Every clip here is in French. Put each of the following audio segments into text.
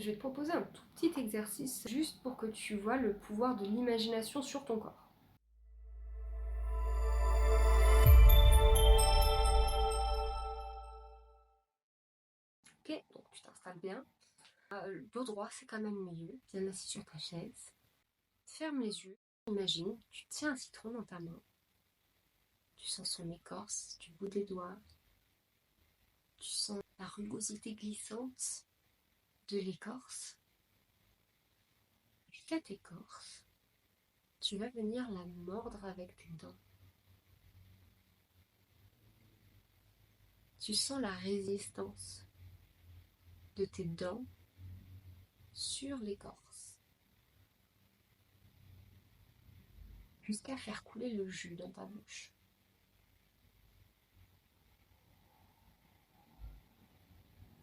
Je vais te proposer un tout petit exercice juste pour que tu vois le pouvoir de l'imagination sur ton corps. Ok, donc tu t'installes bien. Le dos droit, c'est quand même mieux. Bien assis sur ta chaise. Ferme les yeux. Imagine, tu tiens un citron dans ta main. Tu sens son écorce du bout des doigts. Tu sens la rugosité glissante de l'écorce. Cette écorce, tu vas venir la mordre avec tes dents. Tu sens la résistance de tes dents sur l'écorce, jusqu'à faire couler le jus dans ta bouche.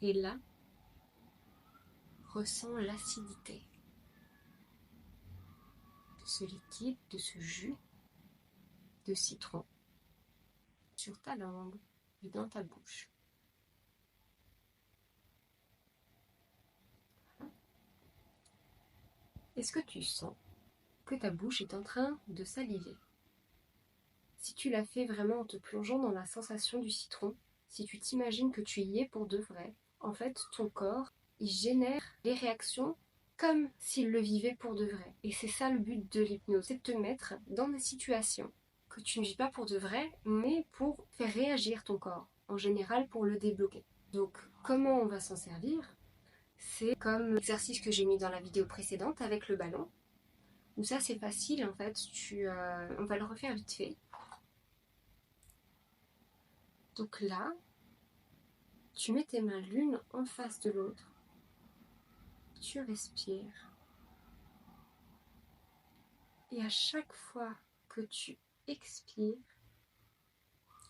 Et là, ressens l'acidité de ce liquide, de ce jus de citron sur ta langue et dans ta bouche. Est-ce que tu sens que ta bouche est en train de saliver? Si tu l'as fait vraiment en te plongeant dans la sensation du citron, si tu t'imagines que tu y es pour de vrai, en fait, ton corps, il génère des réactions comme s'il le vivait pour de vrai. Et c'est ça le but de l'hypnose, c'est de te mettre dans des situations que tu ne vis pas pour de vrai, mais pour faire réagir ton corps, en général pour le débloquer. Donc, comment on va s'en servir? C'est comme l'exercice que j'ai mis dans la vidéo précédente avec le ballon, où ça c'est facile en fait, on va le refaire vite fait. Donc là, tu mets tes mains l'une en face de l'autre, tu respires, et à chaque fois que tu expires,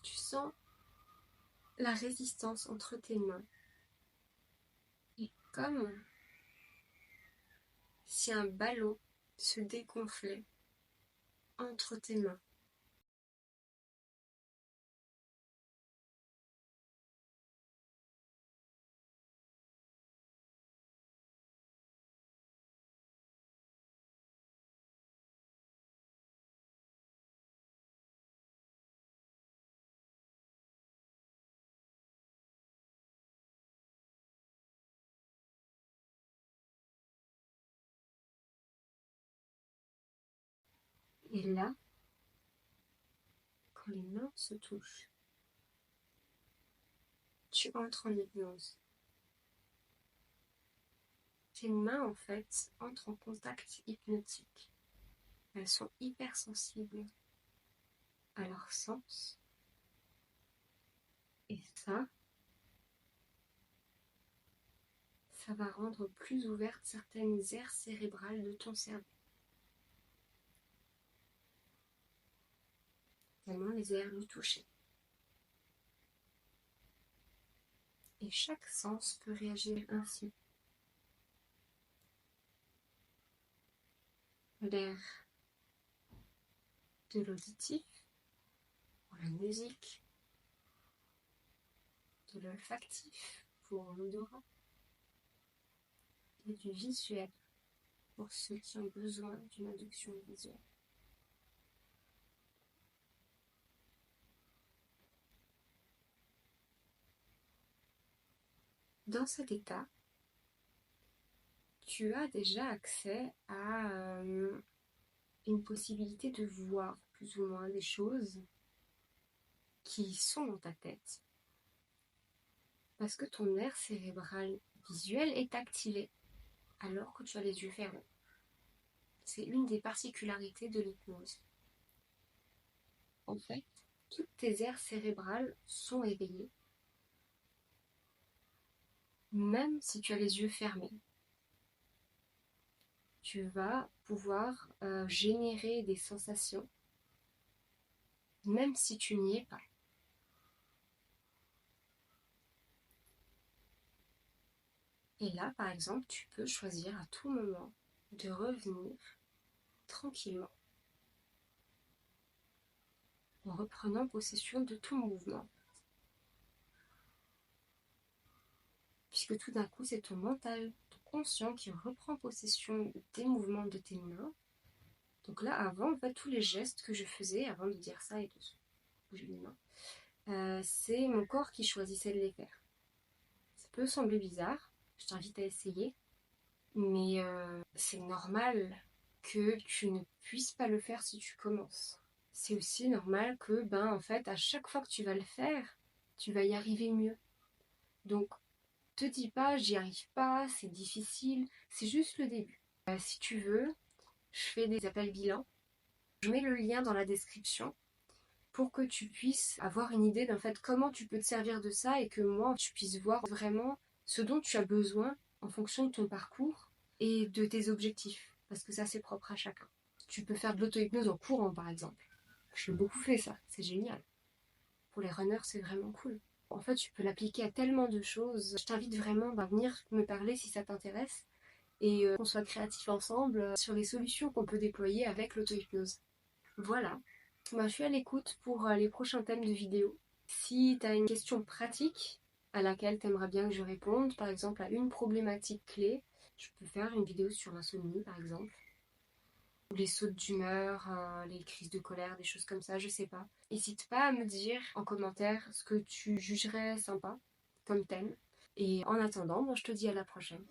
tu sens la résistance entre tes mains. Et comme si un ballon se dégonflait entre tes mains. Et là, quand les mains se touchent, tu entres en hypnose. Tes mains, en fait, entrent en contact hypnotique. Elles sont hypersensibles à leur sens. Et ça va rendre plus ouvertes certaines aires cérébrales de ton cerveau. Tellement les aires du toucher. Et chaque sens peut réagir ainsi. L'air de l'auditif, pour la musique, de l'olfactif, pour l'odorat, et du visuel, pour ceux qui ont besoin d'une induction visuelle. Dans cet état, tu as déjà accès à une possibilité de voir plus ou moins des choses qui sont dans ta tête. Parce que ton aire cérébrale visuelle est activée alors que tu as les yeux fermés. C'est une des particularités de l'hypnose. En fait, toutes tes aires cérébrales sont éveillées, même si tu as les yeux fermés. Tu vas pouvoir générer des sensations, même si tu n'y es pas. Et là, par exemple, tu peux choisir à tout moment de revenir tranquillement, en reprenant possession de tout mouvement. Puisque tout d'un coup, c'est ton mental, ton conscient qui reprend possession des mouvements de tes mains. Donc là, avant, en fait, tous les gestes que je faisais avant de dire ça et de bouger les mains, c'est mon corps qui choisissait de les faire. Ça peut sembler bizarre, je t'invite à essayer, mais c'est normal que tu ne puisses pas le faire si tu commences. C'est aussi normal que, en fait, à chaque fois que tu vas le faire, tu vas y arriver mieux. Donc, te dis pas, j'y arrive pas, c'est difficile, c'est juste le début. Si tu veux, je fais des appels bilans. Je mets le lien dans la description pour que tu puisses avoir une idée d'en fait comment tu peux te servir de ça et que moi, tu puisses voir vraiment ce dont tu as besoin en fonction de ton parcours et de tes objectifs. Parce que ça, c'est propre à chacun. Tu peux faire de l'auto-hypnose en courant, par exemple. J'ai beaucoup fait ça, c'est génial. Pour les runners, c'est vraiment cool. En fait, tu peux l'appliquer à tellement de choses. Je t'invite vraiment à venir me parler si ça t'intéresse et qu'on soit créatifs ensemble sur les solutions qu'on peut déployer avec l'auto-hypnose. Voilà. Je suis à l'écoute pour les prochains thèmes de vidéo. Si tu as une question pratique à laquelle tu aimerais bien que je réponde, par exemple à une problématique clé, je peux faire une vidéo sur l'insomnie par exemple, ou les sautes d'humeur, les crises de colère, des choses comme ça, je sais pas. N'hésite pas à me dire en commentaire ce que tu jugerais sympa comme thème. Et en attendant, je te dis à la prochaine.